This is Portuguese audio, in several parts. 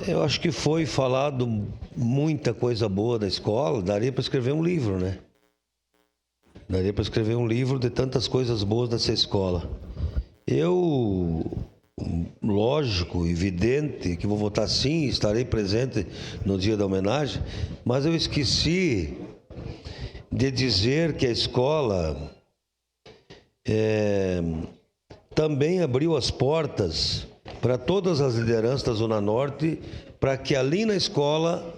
Eu acho que foi falado muita coisa boa da escola, daria para escrever um livro, né? Daria para escrever um livro de tantas coisas boas dessa escola. Eu, lógico, evidente, que vou votar sim, estarei presente no dia da homenagem, mas eu esqueci de dizer que a escola também abriu as portas para todas as lideranças da Zona Norte, para que ali na escola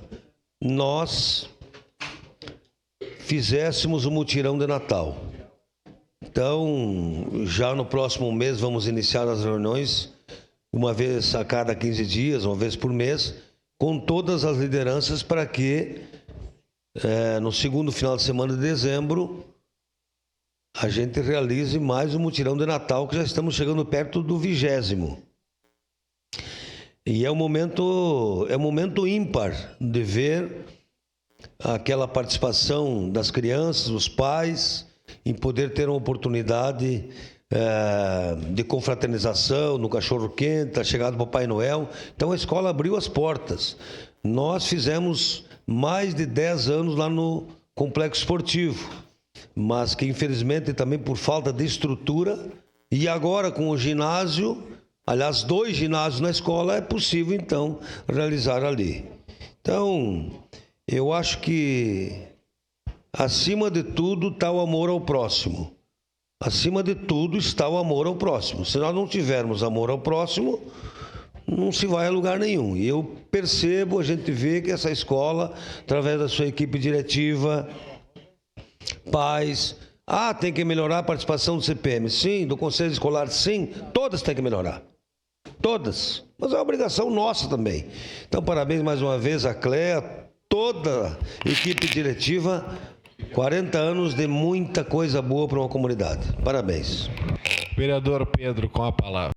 nós fizéssemos o mutirão de Natal. Então, já no próximo mês vamos iniciar as reuniões, uma vez a cada 15 dias, uma vez por mês, com todas as lideranças para que no segundo final de semana de dezembro a gente realize mais um mutirão de Natal, que já estamos chegando perto do 20º. E é um momento ímpar de ver aquela participação das crianças, dos pais, em poder ter uma oportunidade de confraternização no cachorro-quente, a chegada do Papai Noel. Então a escola abriu as portas. Nós fizemos mais de 10 anos lá no Complexo Esportivo, mas que infelizmente também por falta de estrutura, e agora com o ginásio, aliás, 2 ginásios na escola, é possível então realizar ali. Então, eu acho que acima de tudo está o amor ao próximo. Acima de tudo está o amor ao próximo. Se nós não tivermos amor ao próximo, não se vai a lugar nenhum. E eu percebo, a gente vê que essa escola, através da sua equipe diretiva, pais, tem que melhorar a participação do CPM. Sim, do Conselho Escolar, sim, todas têm que melhorar. Todas. Mas é uma obrigação nossa também. Então, parabéns mais uma vez a Cléa, toda a equipe diretiva, 40 anos de muita coisa boa para uma comunidade. Parabéns. Vereador Pedro, com a palavra.